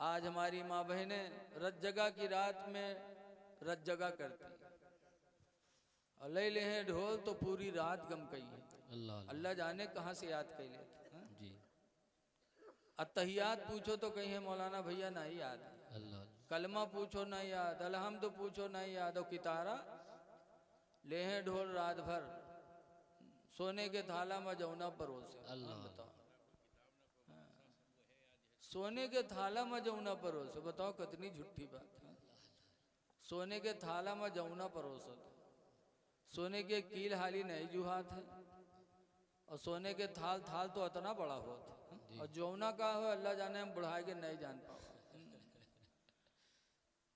आज हमारी माँ बहनें रत जगा की रात में रत जगा करती है और ले ले हैं ढोल तो पूरी रात गम कही है। अल्लाह अल्लाह जाने कहाँ से याद कर लेते हैं। जी। अत्तहियात पूछो तो कहीं है मौलाना भैया नहीं याद, अल्लाह कलमा पूछो नहीं याद, अलहम्द पूछो नहीं याद, और कितारा ले हैं ढोल रात भर सोने के थाला में जौना परोसे। अल्लाह बताओ, सोने के थाला में जौना परोसे, बताओ कितनी झूठी बात है। सोने के थाला में जौना परोसो, सोने के कील हाली नहीं जुहात है, और सोने के थाल थाल तो इतना बड़ा होता है, और जौना का हो अल्लाह जाने हम बढ़ाए के नहीं जान पाओ।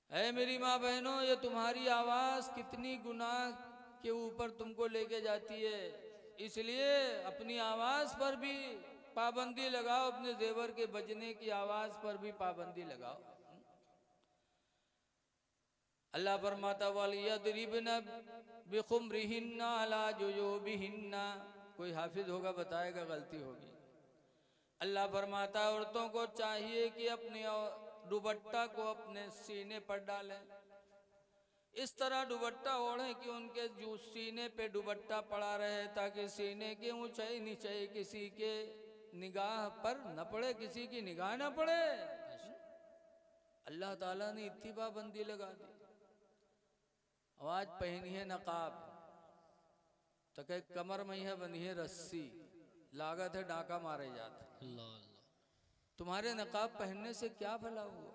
है मेरी माँ बहनों, ये तुम्हारी आवाज कितनी गुनाह के ऊपर तुमको लेके जाती है, इसलिए अपनी आवाज पर भी पाबंदी लगाओ, अपने जेवर के बजने की आवाज पर भी पाबंदी लगाओ। अल्लाह फरमाता वलियदरिबना बिखुमरिहिन्ना अला जुयूबिहिन्ना, कोई हाफिज होगा बताएगा, गलती होगी। अल्लाह फरमाता औरतों को चाहिए कि अपने दुपट्टा को अपने सीने पर डालें, इस तरह दुपट्टा ओढ़े कि उनके जो सीने पे दुपट्टा पड़ा रहे, ताकि सीने के ऊंचाई नीचे किसी के निगाह पर न पड़े, किसी की निगाह न पड़े। अल्लाह ताला ने इतनी पाबंदी लगा दी। आवाज पहनी है नकाब, तो कहे कमर में है बनी है रस्सी, लागत है डाका मारे जाते। अल्लाह अल्लाह। तुम्हारे नकाब पहनने से क्या भला हुआ?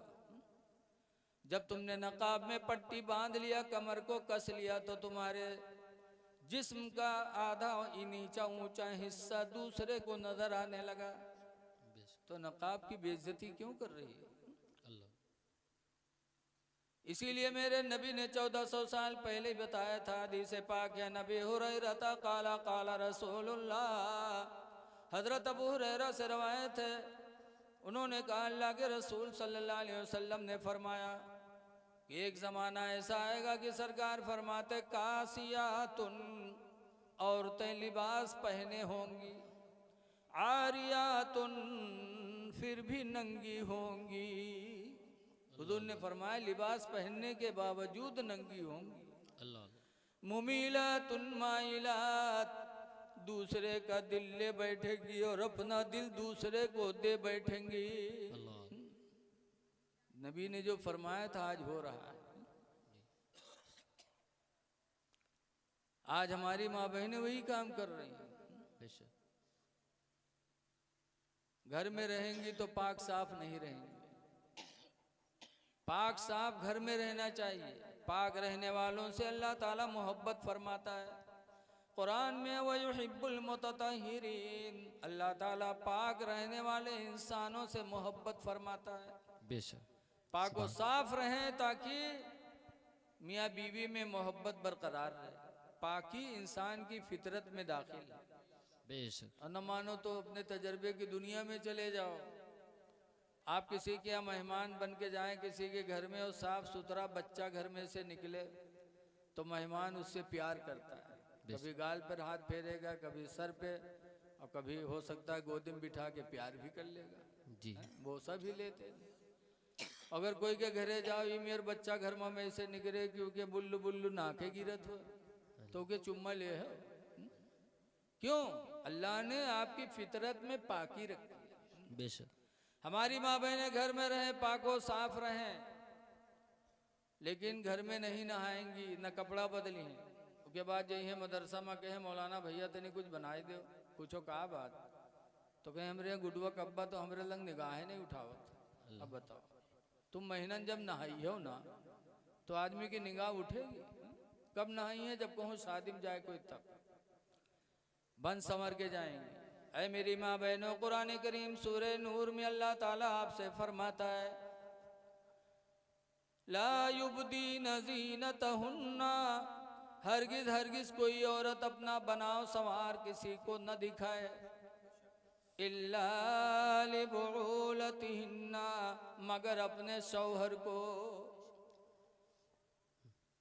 जब तुमने नकाब में पट्टी बांध लिया, कमर को कस लिया, तो तुम्हारे जिस्म का आधा नीचा ऊंचा हिस्सा दूसरे को नजर आने लगा, तो नकाब की बेइज्जती क्यों कर रही है? अल्लाह। इसीलिए मेरे नबी ने 1400 साल पहले बताया था, हदीस पाक है, नबी हुरैरा काला काला रसूलुल्लाह, हजरत अबू हुरैरा से रवायत है, उन्होंने कहा अल्लाह के रसूल सल्लल्लाहु अलैहि वसल्लम ने फरमाया कि एक ज़माना ऐसा आएगा कि सरकार फरमाते कासियातुन, औरतें लिबास पहने होंगी, आरियातुन, फिर भी नंगी होंगी। हुजूर ने फरमाया लिबास पहनने के बावजूद नंगी होंगी। अल्लाह। मुमीलातुन माइलात, दूसरे का दिल ले बैठेगी और अपना दिल दूसरे को दे बैठेंगी। अल्लाह। नबी ने जो फरमाया था आज हो रहा है। आज हमारी माँ बहनें वही काम कर रही हैं। बेशक। घर में रहेंगी तो पाक साफ नहीं रहेंगी, पाक साफ घर में रहना चाहिए। पाक रहने वालों से अल्लाह ताला मोहब्बत फरमाता है। कुरान में वयुहिब्बुल मुततहिरीन, अल्लाह ताला पाक रहने वाले इंसानों से मोहब्बत फरमाता है। बेशक। पाक व साफ रहें ताकि मियाँ बीवी में मोहब्बत बरकरार रहे। पाकी इंसान की फितरत में दाखिल है। बेशक। और न मानो तो अपने तजर्बे की दुनिया में चले जाओ। आप किसी के यहाँ मेहमान बन के जाएं किसी के घर में, और साफ सुथरा बच्चा घर में से निकले, तो मेहमान उससे प्यार करता है। कभी गाल पर हाथ फेरेगा, कभी सर पे, और कभी हो सकता है गोदी में बिठा के प्यार भी कर लेगा, जी। बोसा भी लेते हैं। अगर कोई के घरे जाओ, ये मेरा बच्चा घर में ऐसे निकले क्योंकि बुल्लू बुल्लू नाके गिरत हो, तो के चुम्मा ले है। क्यों? अल्लाह ने आपकी फितरत में पाकी रखी है। बेशक। हमारी माँ बहनें घर में रहें, पाको साफ रहें, लेकिन घर में नहीं नहाएंगी, न कपड़ा बदली हैं। उसके बाद यही है मदरसा में कहे मौलाना भैया तनी कुछ बनाए दो, पूछो कहा बात, तो कहे हमरे गुडुआ कब्बा तो हमरे लंग निगाहें नहीं उठावत। अब बताओ, तुम महीनन जब नहाई हो ना, तो आदमी की निगाह उठेगी? कब नहाई है? जब कहूँ शादी में जाए कोई, तब बन संवर के जाएंगे। ऐ मेरी माँ बहनों, कुरान करीम सूरह नूर में अल्लाह ताला आपसे फरमाता है, ला युबदीन ज़ीनतहुन्ना, हरगिज हरगिज कोई औरत अपना बनाव संवार किसी को न दिखाए, इल्ला लिबुलतिहिन्ना, मगर अपने शौहर को,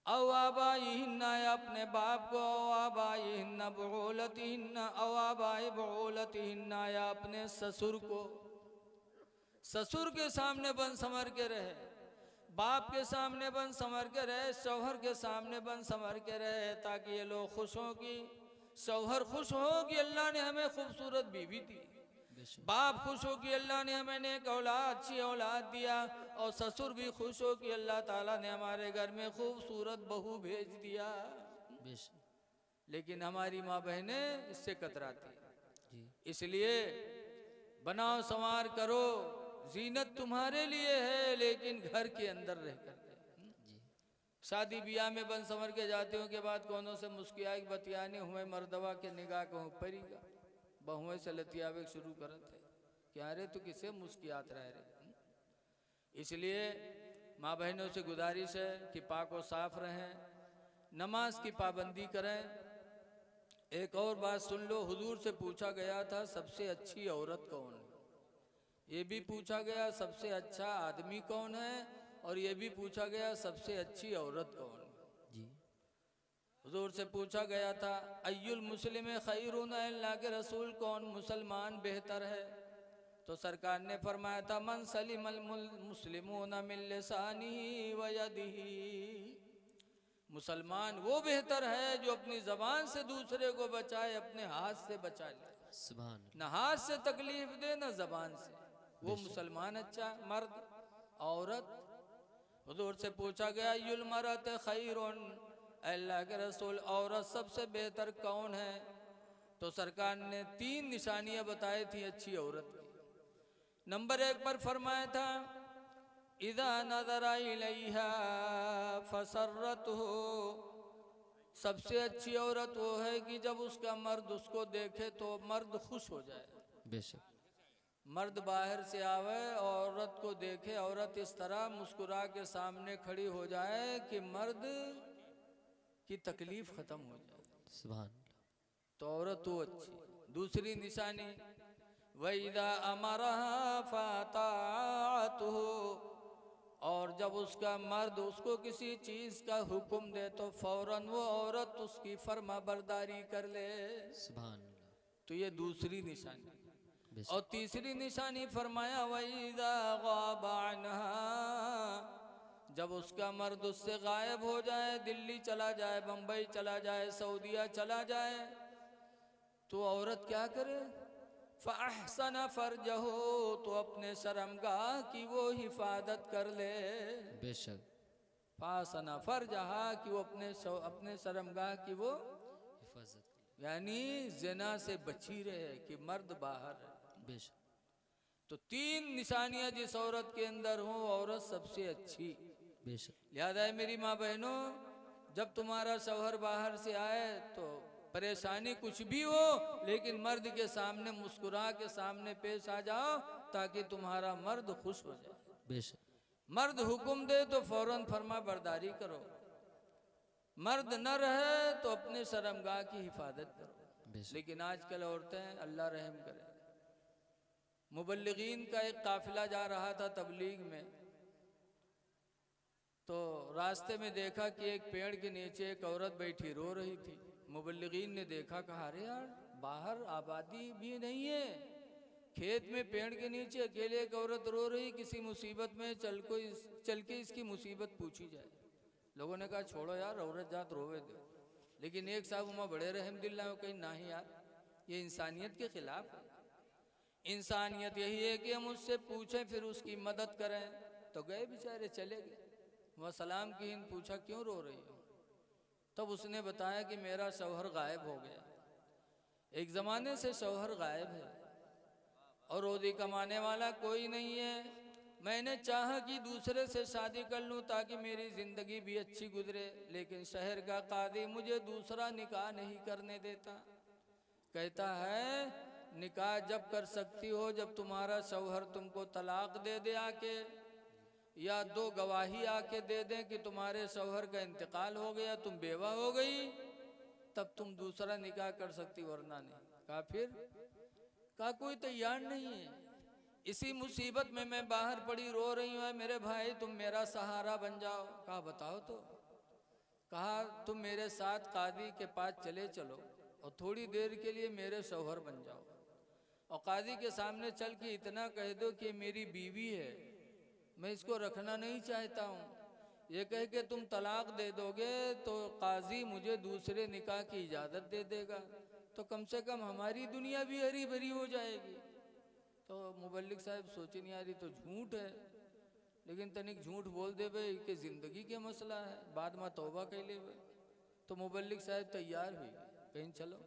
औ आबाइहिन्ना, या अपने बाप को, औ आबाइहिन्ना बुलतिहिन्ना, औ आबाइ बुलतिहिन्ना, या अपने ससुर को। ससुर के सामने बन संवर के रहे, बाप के सामने बन संवर के रहे, शौहर के सामने बन संवर के रहे, ताकि ये लोग खुश हों कि शौहर खुश हो कि अल्लाह ने हमें खूबसूरत बीवी दी, बेशक बाप खुश हो कि अल्लाह ने हमें नेक औलाद, अच्छी औलाद दिया, और ससुर भी खुश हो कि अल्लाह ताला ने हमारे घर में खूबसूरत बहू भेज दिया। बेशक लेकिन हमारी माँ बहनें इससे कतराती, जी इसलिए बनाओ संवार करो, जीनत तुम्हारे लिए है लेकिन घर के अंदर रह कर के। जी शादी ब्याह में बन संवर के जाते हो के बाद कोनों से मुस्कियाई बतियाने हुए मर्दवा के निगाह कहूँ परीगा, बहुएं से लतियावे शुरू करत है, क्या रे तू किसे मुस्कियात रह रहे। इसलिए माँ बहनों से गुजारिश है कि पाक व साफ रहें, नमाज की पाबंदी करें। एक और बात सुन लो, हुजूर से पूछा गया था सबसे अच्छी औरत कौन है, ये भी पूछा गया सबसे अच्छा आदमी कौन है, और ये भी पूछा गया सबसे अच्छी औरत कौन है। जी हुजूर से पूछा गया था अय्युल मुस्लिम खैरुन, अल्लाह के रसूल कौन मुसलमान बेहतर है, तो सरकार ने फरमाया था मन सलिमल मुस्लिमून मिन लिसानिही व यदिही, मुसलमान वो बेहतर है जो अपनी जबान से दूसरे को बचाए, अपने हाथ से बचा ले, सुभान न हाथ से तकलीफ दे न जबान से, वो मुसलमान अच्छा मर्द। औरत, हुजूर से पूछा गया युल मरत खैरुन, अल्लाह के रसूल औरत सबसे बेहतर कौन है, तो सरकार ने 3 निशानियां बताई थी अच्छी औरत की। नंबर 1 पर फरमाया था इदा नजरा इलैहा फसर्रतहु, सबसे अच्छी औरत वो है कि जब उसका मर्द उसको देखे तो मर्द खुश हो जाए। बेशक मर्द बाहर से आवे, औरत को देखे, औरत इस तरह मुस्कुरा के सामने खड़ी हो जाए कि मर्द की तकलीफ खत्म हो जाए, सुभान तो औरत वो अच्छी। दूसरी निशानी वैदा अमरहा फताअतहु, और जब उसका मर्द उसको किसी चीज का हुक्म दे तो फौरन वो औरत उसकी फर्मा बरदारी कर ले, सुभान तो ये दूसरी निशानी। बेशक और तीसरी निशानी फरमाया वैदा गाबा अन्हा, जब उसका मर्द उससे गायब हो जाए, दिल्ली चला जाए, बंबई चला जाए, सऊदीया चला जाए, तो औरत क्या करे फ़अहसन फ़रजहु, तो अपने शर्मगाह की वो हिफाजत कर ले। बेशक फ़अहसन फ़रजहा, कि वो अपने शर्मगाह की वो हिफाजत यानी ज़िना से बची रहे कि मर्द बाहर है। बेशक तो 3 निशानियां जिस औरत के अंदर हो, औरत सबसे अच्छी। बेशक याद है मेरी माँ बहनों, जब तुम्हारा शौहर बाहर से आए तो परेशानी कुछ भी हो, लेकिन मर्द के सामने मुस्कुरा के सामने पेश आ जाओ, ताकि तुम्हारा मर्द खुश हो जाए। बेशक मर्द हुक्म दे तो फौरन फरमा बरदारी करो, मर्द न रहे तो अपने शर्मगाह की हिफाजत करो। बेशक लेकिन आजकल औरतें, अल्लाह रहम करे, मुबल्लिगीन का एक काफिला जा रहा था तबलीग में, तो रास्ते में देखा कि एक पेड़ के नीचे एक औरत बैठी रो रही थी। मुबल्लिगीन ने देखा, कहा अरे यार बाहर आबादी भी नहीं है, खेत में पेड़ के नीचे अकेले एक औरत रो रही, किसी मुसीबत में चल के इसकी मुसीबत पूछी जाए। लोगों ने कहा छोड़ो यार, औरत जात रोवे दो। लेकिन एक साहब उमा बड़े रहमदिल्ला कहीं नहीं यार, ये इंसानियत के खिलाफ है। इंसानियत यही है कि हम उससे पूछें फिर उसकी मदद करें। तो गए बेचारे, चले गए, वह सलाम की, पूछा क्यों रो रही हो, तब उसने बताया कि मेरा शौहर गायब हो गया, एक ज़माने से शौहर गायब है और रोज़ी कमाने वाला कोई नहीं है। मैंने चाहा कि दूसरे से शादी कर लूं ताकि मेरी ज़िंदगी भी अच्छी गुजरे, लेकिन शहर का कादी मुझे दूसरा निकाह नहीं करने देता। कहता है निकाह जब कर सकती हो जब तुम्हारा शौहर तुमको तलाक दे दे आके, या 2 गवाही आके दे दें कि तुम्हारे शौहर का इंतकाल हो गया, तुम बेवा हो गई, तब तुम दूसरा निकाह कर सकती, वरना नहीं। कहा फिर, कहा कोई तैयार नहीं है, इसी मुसीबत में मैं बाहर पड़ी रो रही हूँ, मेरे भाई तुम मेरा सहारा बन जाओ। कहा बताओ तो। कहा तुम मेरे साथ कादी के पास चले चलो और थोड़ी देर के लिए मेरे शौहर बन जाओ। और काजी के सामने चल के इतना कह दो कि मेरी बीवी है, मैं इसको रखना नहीं चाहता हूँ, ये कह के तुम तलाक दे दोगे तो काजी मुझे दूसरे निकाह की इजाज़त दे देगा, तो कम से कम हमारी दुनिया भी हरी भरी हो जाएगी। तो मुबल्लिग साहब सोचे नहीं, यार तो झूठ है, लेकिन तनिक झूठ बोल दे भाई कि ज़िंदगी के मसला है, बाद में तौबा कर ले। तो मुबल्लिग साहब तैयार हुई, कहीं चलो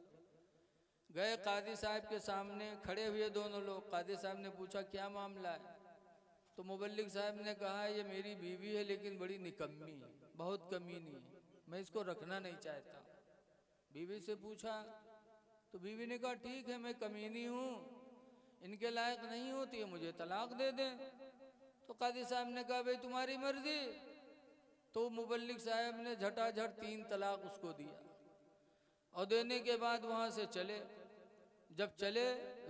गए कादी साहब के सामने, खड़े हुए दोनों लोग। कादी साहब ने पूछा क्या मामला है? तो मुबल्लिग साहब ने कहा ये मेरी बीवी है लेकिन बड़ी निकम्मी है, बहुत कमीनी है, मैं इसको रखना नहीं चाहता। बीवी से पूछा तो बीवी ने कहा ठीक है, मैं कमीनी हूँ, इनके लायक नहीं होती है, मुझे तलाक दे दें। तो कादी साहब ने कहा भाई तुम्हारी मर्जी। तो मुबल्लिग साहब ने झटाझट 3 तलाक उसको दिया, और देने के बाद वहाँ से चले। जब चले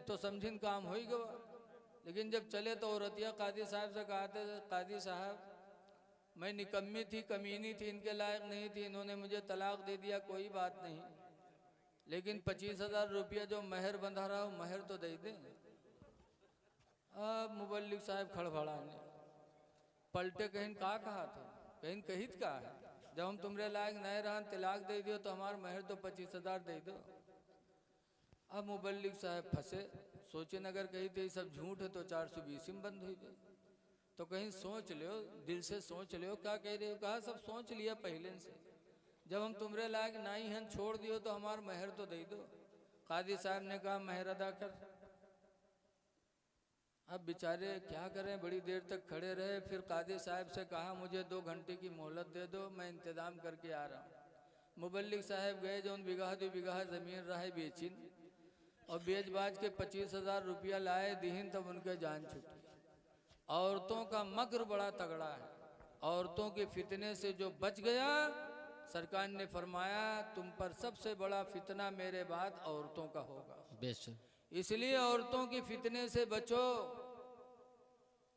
तो समझिन काम हो ही गया, लेकिन जब चले तो औरतिया कादी साहब से कहा थे कादी साहब मैं निकम्मी थी, कमीनी थी, इनके लायक नहीं थी, इन्होंने मुझे तलाक दे दिया, कोई बात नहीं, लेकिन 25,000 रुपया जो महर बंधा रहा हो महर तो दे दें। अब मुबल्लिग साहब खड़बड़ाने पलटे, कहीं कहा था, कहीं कहित कहा है, जब हम तुम्हारे लायक नए रहन तलाक दे दियो तो हमार महर तो 25,000 दे दो। अब मुबल्लिग साहब फंसे, सोचे नगर कही थे सब झूठ है तो 420 में बंद हुई। तो कहीं सोच लो, दिल से सोच लो क्या कह रहे हो। कहा सब सोच लिया पहले से, जब हम तुम्हारे लायक नाई हैं छोड़ दियो तो हमार महर तो दे दो। कादी साहब ने कहा महर अदा कर। अब बेचारे क्या करें, बड़ी देर तक खड़े रहे। फिर कादी साहब से कहा मुझे 2 घंटे की मोहलत दे दो, मैं इंतज़ाम करके आ रहा हूँ। मुबल्लिग साहब गए, जो 1 बीघा 2 बीघा ज़मीन रहे बेचिन, और बेच बाज के 25,000 रुपया लाए दीन, तब उनके जान छूटी। औरतों का मकर बड़ा तगड़ा है, औरतों के फितने से जो बच गया, सरकार ने फरमाया तुम पर सबसे बड़ा फितना मेरे बाद औरतों का होगा। बेशक। इसलिए औरतों के फितने से बचो,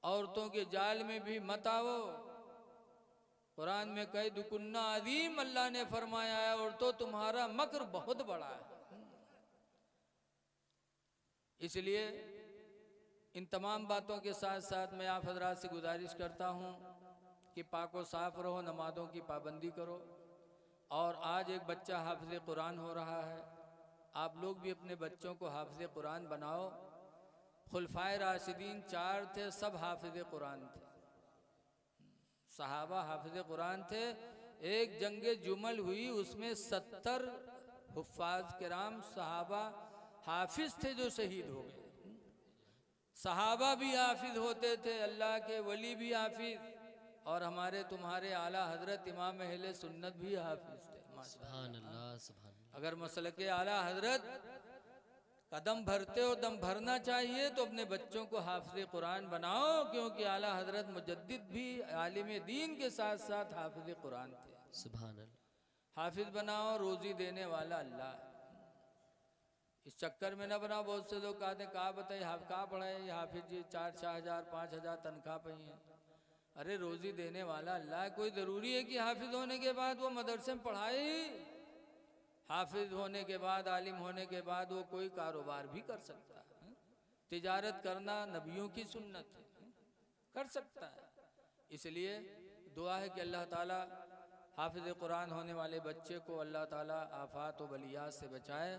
औरतों के जाल में भी मत आओ। कुरान में कई दुकुन्ना अजीम, अल्लाह ने फरमाया है औरतों तुम्हारा मकर बहुत बड़ा है। इसलिए इन तमाम बातों के साथ साथ मैं आप हजरात से गुजारिश करता हूँ कि पाको साफ रहो, नमाज़ों की पाबंदी करो। और आज एक बच्चा हाफिज़ कुरान हो रहा है, आप लोग भी अपने बच्चों को हाफिज़ कुरान बनाओ। खुलफाए राशिदीन 4 थे, सब हाफिज़ कुरान थे, सहाबा हाफिज़ कुरान थे। एक जंगे जुमल हुई, उसमें 70 हुफ़ाज़ किराम सहाबा हाफिज थे जो शहीद हो गए। सहाबा भी हाफिज होते थे, अल्लाह के वली भी हाफिज, और हमारे तुम्हारे आला हजरत इमाम अहले सुन्नत भी हाफिज थे। सुभान अल्लाह, सुभान अल्लाह। अगर मसलके आला हजरत कदम भरते हो, दम भरना चाहिए, तो अपने बच्चों को हाफिज कुरान बनाओ, क्योंकि आला हजरत मुजद्दिद भी आलिम दीन के साथ साथ हाफिज कुरान थे। सुभान अल्लाह। हाफिज बनाओ, रोजी देने वाला अल्लाह। इस चक्कर में न बनाओ। बहुत से लोग कहते हैं कहा बताइए कहा पढ़ाए हाफिज जी, 4-4 हज़ार 5 हज़ार तनख्वाह पाई है। अरे रोजी देने वाला अल्लाह। कोई ज़रूरी है कि हाफिज होने के बाद वो मदरसे में पढ़ाए ही? हाफिज होने के बाद, आलिम होने के बाद वो कोई कारोबार भी कर सकता है। तिजारत करना नबियों की सुन्नत है, कर सकता है। इसलिए दुआ है कि अल्लाह ताला हाफिज कुरान होने वाले बच्चे को अल्लाह ताला आफात व बलियात से बचाए,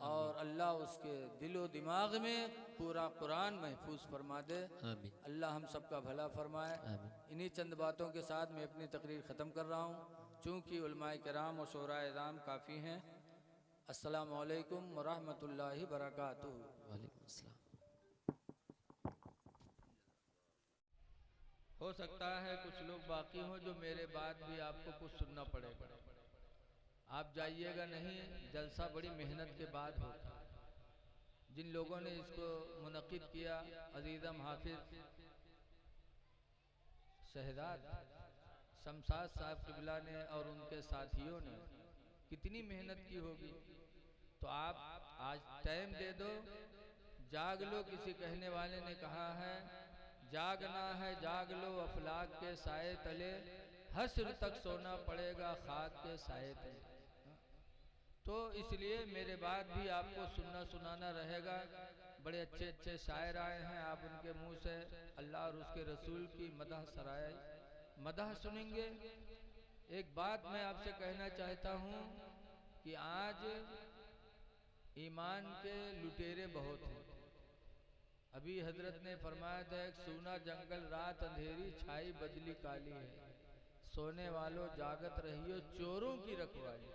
और अल्लाह उसके दिलो दिमाग में पूरा कुरान महफूज फरमा दे। आमीन। अल्लाह हम सबका भला फरमाए। आमीन। इन्हीं चंद बातों के साथ मैं अपनी तकरीर ख़त्म कर रहा हूँ, चूँकि उलमाए किराम और शोराए इज़ाम काफ़ी हैं। अस्सलामु अलैकुम व रहमतुल्लाहि बरकातुहू। वालेकुम अस्सलाम। हो सकता है कुछ लोग बाकी हों जो मेरे बाद भी आपको कुछ सुनना पड़ेगा। आप जाइएगा नहीं, जलसा बड़ी मेहनत के बाद होता है। जिन लोगों ने इसको मुनक़िद किया, अजीज़म हाफिज शहजाद शमशाद साहब किबला ने और उनके साथियों ने कितनी मेहनत की होगी। तो आप आज टाइम दे दो, जाग लो। किसी कहने वाले ने कहा है जागना है जाग लो, अफलाक के साए तले, हश्र तक सोना पड़ेगा खाक के साए तले। तो इसलिए मेरे बाद भी आपको सुनना सुनाना रहेगा। बड़े अच्छे अच्छे शायर आए हैं, आप उनके मुंह से अल्लाह और उसके रसूल की मदह सराय मदह सुनेंगे। एक बात मैं आपसे कहना चाहता हूँ कि आज ईमान के लुटेरे बहुत हैं। अभी हजरत ने फरमाया था, एक सूना जंगल रात अंधेरी छाई बदली काली है, सोने वालों जागत रहियो चोरों की रखवाली।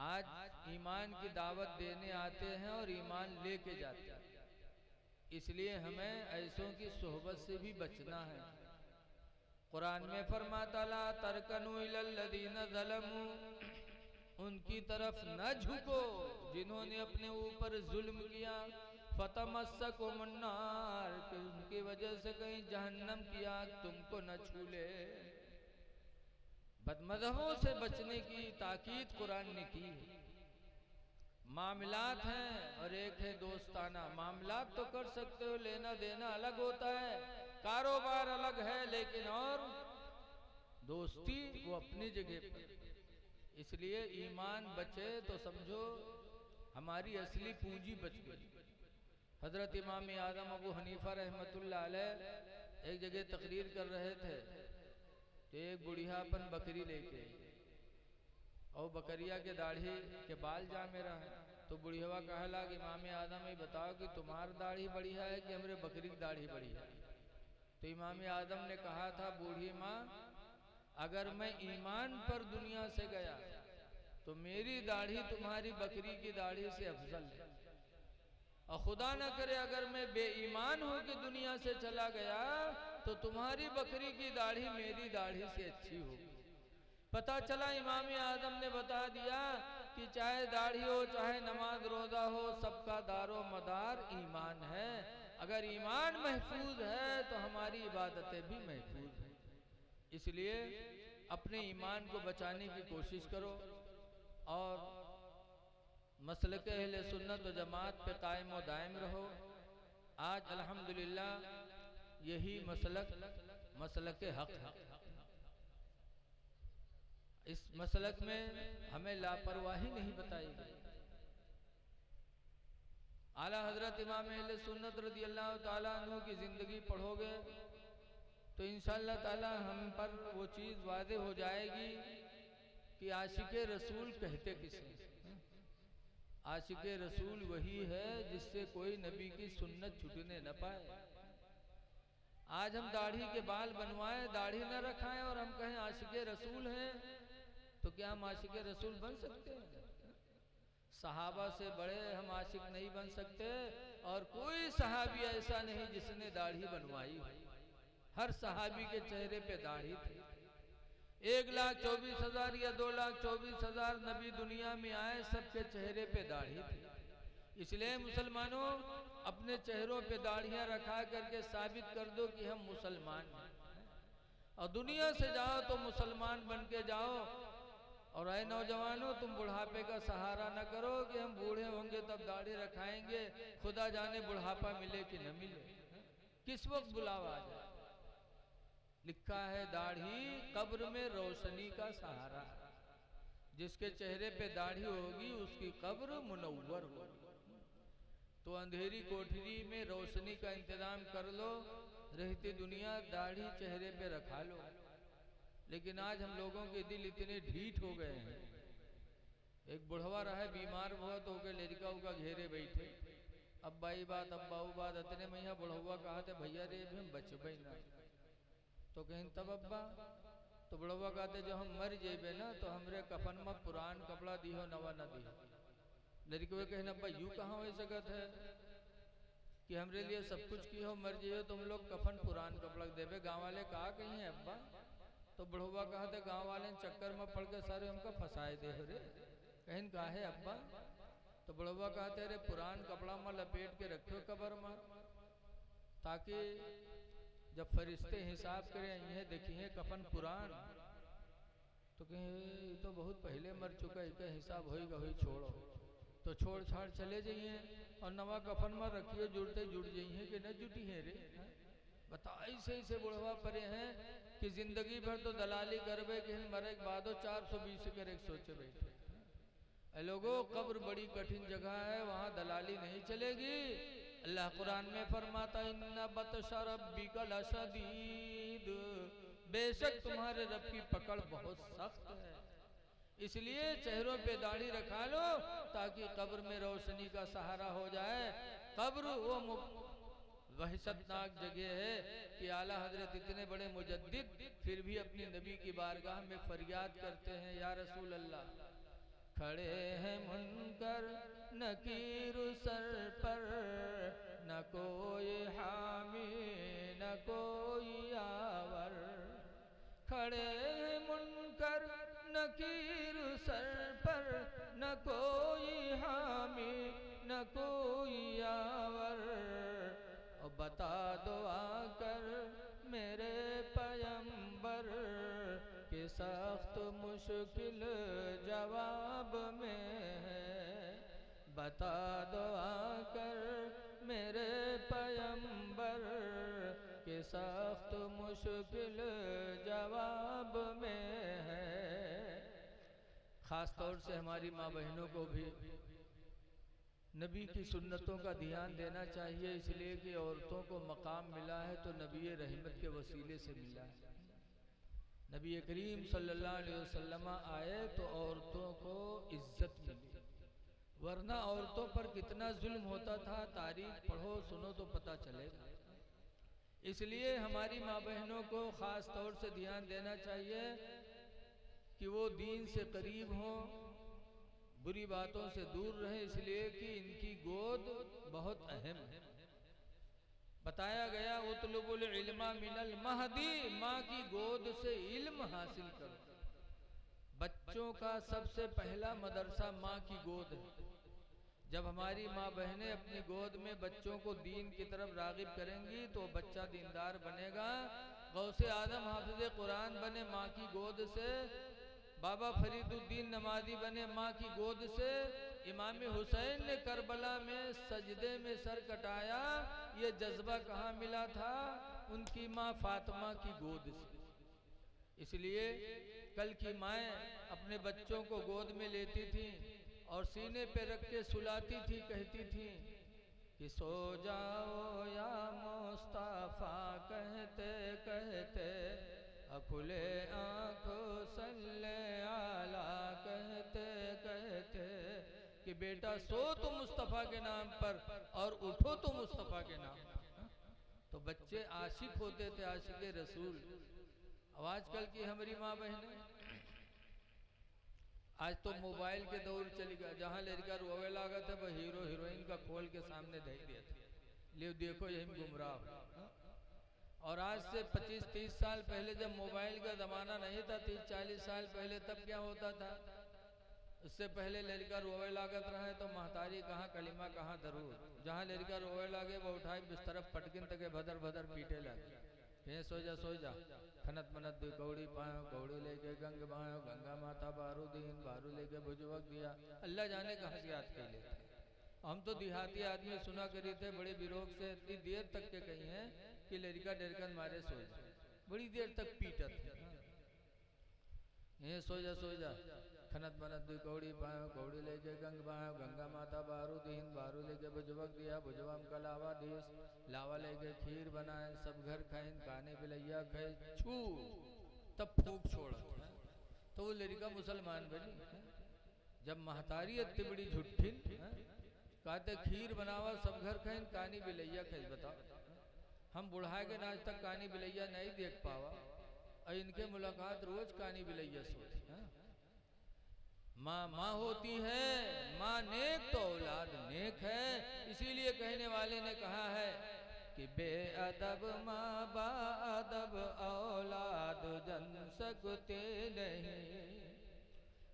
आज ईमान की दावत देने आते हैं और ईमान लेके जाते हैं, इसलिए हमें ऐसों की सोहबत से भी बचना है। कुरान में फरमाता ला तरकनु इलल्लदीना ज़लमू, उनकी तरफ न झुको जिन्होंने अपने ऊपर जुल्म किया। फतमस्सकुमुन नार, कि उनकी वजह से कहीं जहन्नम की आग तुमको न छू ले। बदमज़हबों से बचने की ताकीद कुरान ने की है। मामलात हैं और एक है दोस्ताना। मामलात तो कर सकते हो, लेना देना अलग होता है, कारोबार अलग है, लेकिन और दोस्ती वो अपनी जगह पर। इसलिए ईमान बचे तो समझो हमारी असली पूंजी बच गई। हजरत इमाम आज़म अबू हनीफा रहमतुल्लाह अलैह एक जगह तकरीर कर रहे थे, तो एक बुढ़िया अपन बकरी लेके और बकरिया के दाढ़ी के बाल जा मेरा है। तो बुढ़िया कहला कि इमाम आज़म ये बताओ कि तुम्हारी दाढ़ी बढ़िया है कि हमरे बकरी की दाढ़ी बढ़िया है। तो इमाम आज़म ने कहा था, बूढ़ी माँ अगर मैं ईमान पर दुनिया से गया तो मेरी दाढ़ी तुम्हारी बकरी की दाढ़ी से अफजल है, और खुदा न करे अगर मैं बेईमान हो के दुनिया से चला गया तो तुम्हारी बकरी की दाढ़ी मेरी दाढ़ी से अच्छी होगी। पता चला इमाम आज़म ने बता दिया कि चाहे दाढ़ी हो चाहे नमाज रोजा हो, सबका दारो मदार ईमान है। अगर ईमान महफूज है तो हमारी इबादतें भी महफूज हैं। इसलिए अपने ईमान को बचाने की कोशिश करो और मसलक अहले सुन्नत व जमात पे कायम व दायम रहो। आज अल्हम्दुलिल्लाह यही मसलक हक है। इस मसलक में हमें लापरवाही नहीं बताई गई। आला हजरत इमाम अहले सुन्नत रज़ियल्लाहु ताला अन्हु की जिंदगी पढ़ोगे तो इंशाअल्लाह ताला हम पर वो चीज़ वादे हो जाएगी कि आशिक़े रसूल कहते किसे। आशिक़े रसूल वही है जिससे कोई नबी की सुन्नत छूटने न पाए। आज हम दाढ़ी के बाल बनवाएं, दाढ़ी न रखाएं और हम कहें आशिक़े रसूल हैं, तो क्या हम आशिक़े रसूल बन सकते हैं? सहाबा से बड़े हम आशिक नहीं बन सकते, और कोई सहाबी ऐसा नहीं जिसने दाढ़ी बनवाई। हर सहाबी के चेहरे पे दाढ़ी थी। 1,24,000 या 2,24,000 नबी दुनिया में आए, सबके चेहरे पे दाढ़ी थी। इसलिए मुसलमानों अपने चेहरों पे दाढ़ियां रखा करके साबित कर दो कि हम मुसलमान हैं, और दुनिया से जाओ तो मुसलमान बन के जाओ। और ऐ नौजवानों, तुम बुढ़ापे का सहारा न करो कि हम बूढ़े होंगे तब दाढ़ी रखाएंगे, खुदा जाने बुढ़ापा मिले कि न मिले, किस वक्त बुलावा आ जाए। लिखा है दाढ़ी कब्र में रोशनी का सहारा है, जिसके चेहरे पे दाढ़ी होगी उसकी कब्र मुनव्वर होगी। तो अंधेरी कोठरी में रोशनी का इंतजाम कर लो, रहती दुनिया दाढ़ी चेहरे पे रखा लो। लेकिन आज हम लोगों के दिल इतने ढीठ हो गए हैं। एक बुढ़वा रहा बीमार बहुत हो गए, लड़का उका घेरे बैठे, अब्बा ई बात अब्बा वो बात, इतने मैया बुढ़वा कहा थे भैया रे हम बचबे ना। तो कहीं तब अब्बा, तो बुढ़वा कहते जो हम मर जेबे ना तो हमरे कफन में पुरान कपड़ा दियो नवा न दियो। लड़के कहना अब्बा यूँ कहाँ हो सकत है कि हमरे लिए सब कुछ की हो, मर जियो तुम लोग कफन पुरान कपड़ा देवे। गाँव वाले कहा कहीं है अब्बा? तो बुढ़वा कहा थे गाँव वाले चक्कर में पड़ के सारे हमको फंसाए दे रे। कहीं कहा है अब्बा? तो बुढ़वा कहते रे पुरान कपड़ा में लपेट के रखो कबर में, ताकि जब फरिश्ते हिसाब करें यह देखिए कफन पुरान, तो कहें तो बहुत पहले मर चुका है, इसका हिसाब होगा वही छोड़ो। तो छोड़ छाड़ चले जाइए और नवा कफन में रखिए, जुड़ते जुड़ जाइए कि न जुटी है रे। बता ऐसे ऐसे बुढ़वा परे हैं कि जिंदगी भर तो दलाली करबे कि मरे के बाद 420 कर एक सोचे बैठे। लोगों कब्र बड़ी कठिन जगह है, वहाँ दलाली नहीं चलेगी। अल्लाह कुरान में फरमाता इन्ना बतशा रब्बिका लशदीद, बेशक तुम्हारे रब की पकड़ बहुत सख्त है। इसलिए चेहरों पे दाढ़ी रखा लो ताकि कब्र में रोशनी का सहारा हो जाए। कब्र वो वहशतनाक जगह है कि आला हजरत इतने बड़े मुजद्दिद फिर भी अपनी नबी की बारगाह में फरियाद करते हैं, या रसूल अल्लाह खड़े हैं मुनकर नकीर सर पर, न कोई हामी न कोई यावर। खड़े हैं मुनकर नकीर सर पर, न कोई हामी न कोई यावर। और बता दो आकर मेरे पैगंबर के सख्त मुश्किल जवाब में है। बता दो आकर मेरे पैगंबर के सख्त मुश्किल जवाब में है। ख़ास तौर से हमारी माँ बहनों को भी नबी की सुन्नतों का ध्यान देना चाहिए, इसलिए कि औरतों को मकाम मिला है तो नबी रहमत के वसीले से मिला है। नबी करीम सल्लल्लाहु अलैहि वसल्लम आए तो औरतों को इज्जत मिली, वरना औरतों पर कितना जुल्म होता था, तारीख पढ़ो सुनो तो पता चलेगा। इसलिए हमारी माँ बहनों को ख़ास तौर से ध्यान देना चाहिए कि वो दीन से करीब हों, बुरी बातों से दूर रहें, इसलिए कि इनकी गोद बहुत अहम है। बताया गया उतलुबुल इल्मा मिनल महदी, माँ की गोद से इल्म हासिल करो। बच्चों का सबसे पहला मदरसा माँ की गोद है। जब हमारी माँ बहनें अपनी गोद में बच्चों को दीन की तरफ रागिब करेंगी तो बच्चा दीनदार बनेगा। गौसे आदम हाफिज़े कुरान बने माँ की गोद से, बाबा फरीदुद्दीन नमाजी बने माँ की गोद से, इमाम हुसैन ने करबला में सजदे में सर कटाया, ये जज्बा कहाँ मिला था? उनकी माँ फातिमा की गोद से। इसलिए कल की माएँ अपने बच्चों को गोद में लेती थीं और सीने पे रख के सुलाती थी, कहती थी कि सो जाओ या मुस्तफा कहते कहते, खुले आँखों सल्ले आला कहते कहते, कि बेटा सो तो मुस्तफ़ा के नाम पर और उठो तो मुस्तफ़ा के नाम पर। तो बच्चे आशिक होते थे, आशिक रसूल। अब आजकल की हमारी माँ बहनें, आज तो मोबाइल के दौर चली गया, जहाँ लड़का रोवे लगा था वह हीरो हीरोइन का खोल के सामने दे दिया था, ले देखो यही गुमराह। और आज से 25-30 साल पहले जब मोबाइल का ज़माना नहीं था, 30-40 साल पहले, तब क्या होता था? उससे पहले लड़का रोवे लागत रहा है तो महतारी कहाँ कलिमा कहाँ दरूद, जहाँ लड़का रोवे लागे वो उठाए बिस्तर पटकिन तक भदर भदर पीटे लगे। फिर सो जा खनत मनत दुई कौड़ी पायो, कौड़ी लेके गंग बायो, गंगा माता बारू दीन, बारू लेके भुजवक दिया। अल्लाह जाने कहाँ से याद कर लेते। हम तो देहाती आदमी सुना करी थे, बड़े विरोध से इतनी देर तक के कही हैं कि लड़का डरकन मारे सो जा, बड़ी देर तक पीटत है। सो जा खनत मनत दुई कौड़ी पायो, कौड़ी लेके गंग बायो, गंगा माता बारू दीन, बारू लेके भुजवक दिया, भुजवा में लावा दीस, लावा लेके खीर बनाए, सब घर खाइन, काने पिलैया खाए छू, तब फूक छोड़ा। तो वो लड़का मुसलमान बनी। जब महतारी इतनी बड़ी झुट्ठिन कहते खीर बनावा, सब घर खाइन, कानी बिलैया खाई। बताओ, हम बुढ़ा के आज तक कानी बिलैया नहीं देख पावा और इनके मुलाकात रोज कानी बिलैया से। माँ माँ होती है, माँ नेक तो औलाद नेक है। इसीलिए कहने वाले ने कहा है कि बेअदब माँ बाअदब औलाद जन सकते नहीं,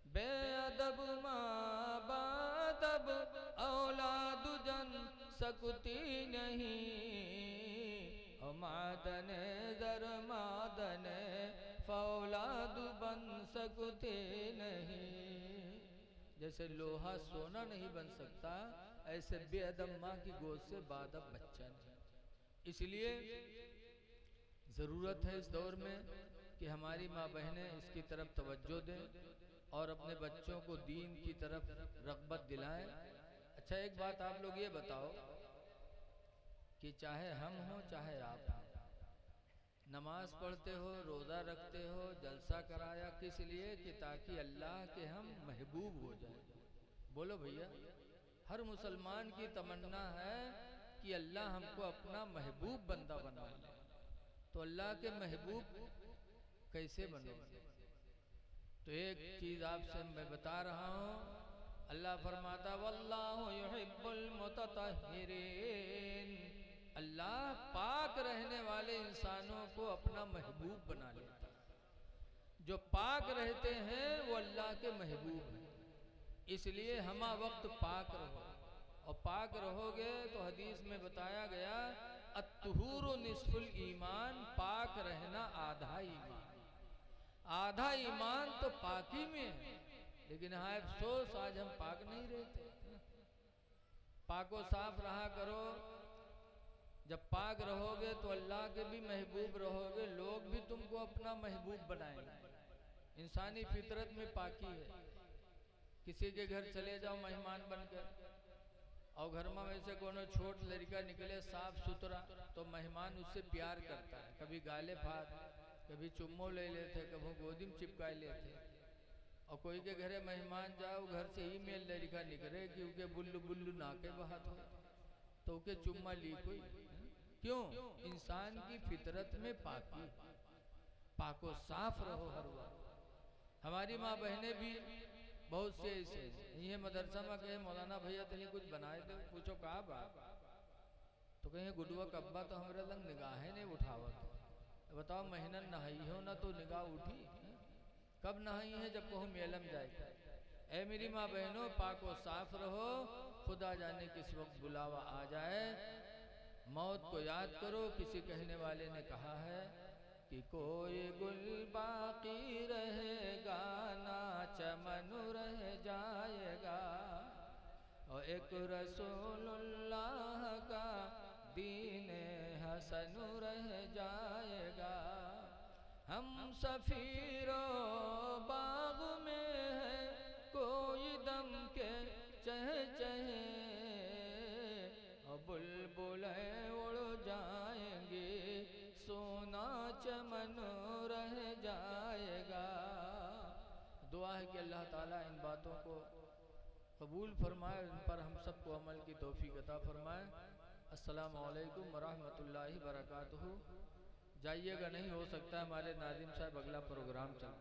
बेअदब माँ बाअदब औलाद जन सकती नहीं, मादने दर मादने फौलाद बन सकते नहीं। जैसे लोहा सोना नहीं बन सकता, ऐसे बेअदब माँ की गोद से बादब बच्चा नहीं। इसलिए ज़रूरत है इस दौर में कि हमारी माँ बहनें इसकी तरफ तवज्जो दें। और अपने बच्चों को दीन की तरफ रग़बत दिलाएं। अच्छा, एक बात आप लोग ये बताओ कि चाहे हम हो चाहे आप हो, नमाज पढ़ते हो, रोज़ा रखते हो, जलसा कराया किस लिए कि ताकि अल्लाह के हम महबूब हो जाए। बोलो भैया, हर मुसलमान की तमन्ना है कि अल्लाह हमको अपना महबूब बंदा बना ले। तो अल्लाह के महबूब कैसे बनोगे? तो एक चीज आपसे मैं बता रहा हूँ, अल्लाह फरमाता वल्लाहु युहिब्बुल मुतत्तहिरीन, अल्लाह पाक रहने वाले इंसानों को अपना महबूब बना लेता है। जो पाक रहते हैं वो अल्लाह के महबूब हैं। इसलिए हमा वक्त पाक रहो, और पाक रहोगे तो हदीस में बताया गया अत्तहुरु निस्फुल ईमान, पाक रहना आधा ईमान। आधा ईमान तो पाकी में है, लेकिन हाय अफसोस आज हम पाक नहीं रहते। पाको साफ रहा करो। जब पाक रहोगे तो अल्लाह के भी महबूब रहोगे, लोग भी तुमको अपना महबूब बनाएंगे। इंसानी फितरत में पाकी है। किसी के घर चले जाओ मेहमान बनकर, और घर में वैसे कोनो छोट लड़का निकले साफ सुथरा, तो मेहमान उससे प्यार करता है। कभी गाले फाड़, कभी चुम्मो ले लेते, कभी गोदी में चिपकाए लेते। और कोई के घरे मेहमान जाओ, घर से ही मेल लड़का निकले क्योंकि बुल्लू बुल्लू नाके बहात हो, तो के चुम्मा ली कोई। क्यों? इंसान की फितरत में पाकी। पाको साफ रहो हर वक्त। हमारी माँ बहनें भी बहुत से ऐसे ये मदरसा में कहे मौलाना भैया तनी कुछ बनाए दो, पूछो कहा बात, तो कहे गुडुआ कब्बा तो हमारे लंग निगाहें नहीं उठावत। बताओ महीना नहाई हो ना तो निगाह उठी? कब नहाई है? जब कहूँ मेलम जाए। ऐ मेरी माँ बहनों, पाको साफ रहो, खुदा जाने किस वक्त बुलावा आ जाए। मौत को याद करो। किसी कहने वाले ने कहा है कि कोई गुल बाकी रहेगा ना चमन रह जाएगा, और एक रसूलुल्लाह का दीन हसन रह जाएगा। हम सफीरो बाग में है कोई दम के चहचहे, और बुलबुलें उड़ जाएंगी सोना चमन रह जाएगा। दुआ है कि अल्लाह ताला इन बातों को कबूल फरमाए, इन पर हम सबको अमल की तौफीक अता फरमाए। अस्सलामु अलैकुम वरहमतुल्लाहि वबरकातुहू। जाइएगा नहीं, हो सकता है हमारे नादिम साहब अगला प्रोग्राम चल